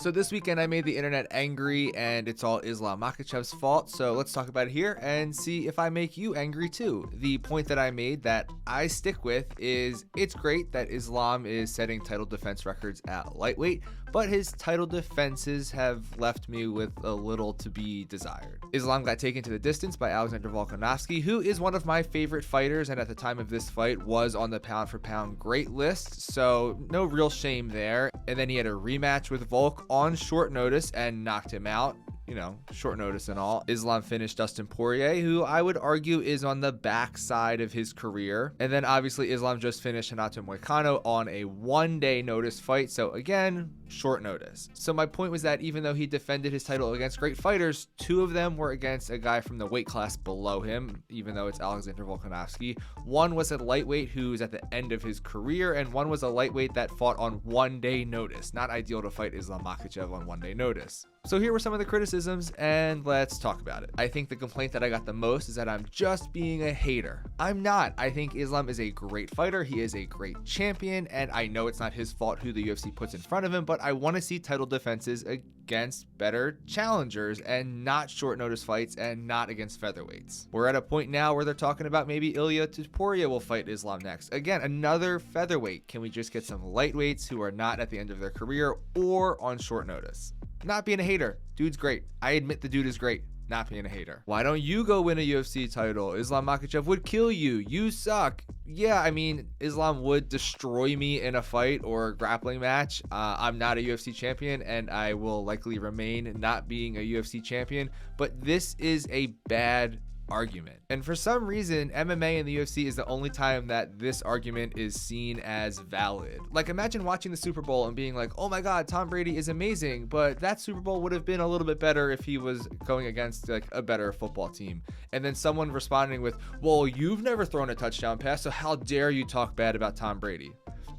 So this weekend I made the internet angry and it's all Islam Makhachev's fault, so let's talk about it here and see if I make you angry too. The point that I made that I stick with is it's great that Islam is setting title defense records at lightweight, but his title defenses have left me with a little to be desired. Islam got taken to the distance by Alexander Volkanovski, who is one of my favorite fighters and at the time of this fight was on the pound for pound great list, so no real shame there. And then he had a rematch with Volk on short notice and knocked him out. You know, short notice and all. Islam finished Dustin Poirier, who I would argue is on the backside of his career. And then obviously Islam just finished Renato Moicano on a one-day notice fight. So again, short notice. So my point was that even though he defended his title against great fighters, two of them were against a guy from the weight class below him, even though it's Alexander Volkanovski. One was a lightweight who's at the end of his career, and one was a lightweight that fought on one-day notice. Not ideal to fight Islam Makhachev on one-day notice. So here were some of the criticisms, and let's talk about it. I think the complaint that I got the most is that I'm just being a hater. I'm not. I think Islam is a great fighter. He is a great champion, and I know it's not his fault who the UFC puts in front of him, but I want to see title defenses against better challengers and not short notice fights and not against featherweights. We're at a point now where they're talking about maybe Ilia Topuria will fight Islam next. Again, another featherweight. Can we just get some lightweights who are not at the end of their career or on short notice? Not being a hater. Dude's great. I admit the dude is great. Not being a hater. Why don't you go win a UFC title? Islam Makhachev would kill you. You suck. Yeah, I mean, Islam would destroy me in a fight or a grappling match. I'm not a UFC champion, and I will likely remain not being a UFC champion. But this is a bad argument. And for some reason, MMA and the UFC is the only time that this argument is seen as valid. Like, imagine watching the Super Bowl and being like, oh my God, Tom Brady is amazing, but that Super Bowl would have been a little bit better if he was going against like a better football team. And then someone responding with, well, you've never thrown a touchdown pass, so how dare you talk bad about Tom Brady?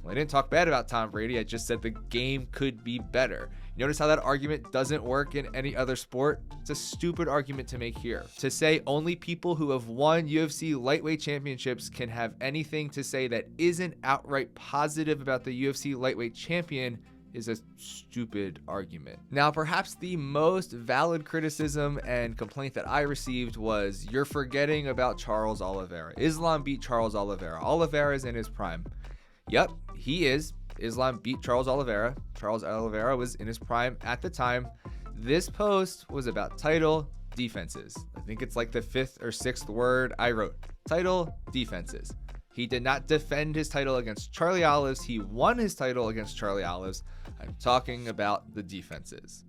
Well, I didn't talk bad about Tom Brady. I just said the game could be better. You notice how that argument doesn't work in any other sport? It's a stupid argument to make here. To say only people who have won UFC lightweight championships can have anything to say that isn't outright positive about the UFC lightweight champion is a stupid argument. Now, perhaps the most valid criticism and complaint that I received was, you're forgetting about Charles Olivera. Islam beat Charles Olivera. Olivera is in his prime. Yep, he is. Islam beat Charles Olivera. Charles Olivera was in his prime at the time. This post was about title defenses. I think it's like the fifth or sixth word I wrote. Title defenses. He did not defend his title against Charlie Olives. He won his title against Charlie Olives. I'm talking about the defenses.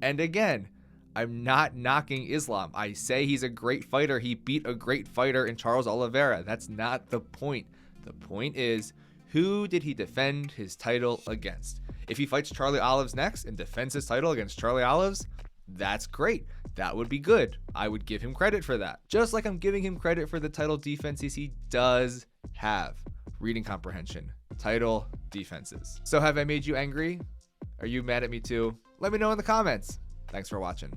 And again, I'm not knocking Islam. I say he's a great fighter. He beat a great fighter in Charles Oliveira. That's not the point. The point is, who did he defend his title against? If he fights Charlie Olives next and defends his title against Charlie Olives, that's great. That would be good. I would give him credit for that. Just like I'm giving him credit for the title defenses he does have. Reading comprehension. Title defenses. So have I made you angry? Are you mad at me too? Let me know in the comments. Thanks for watching.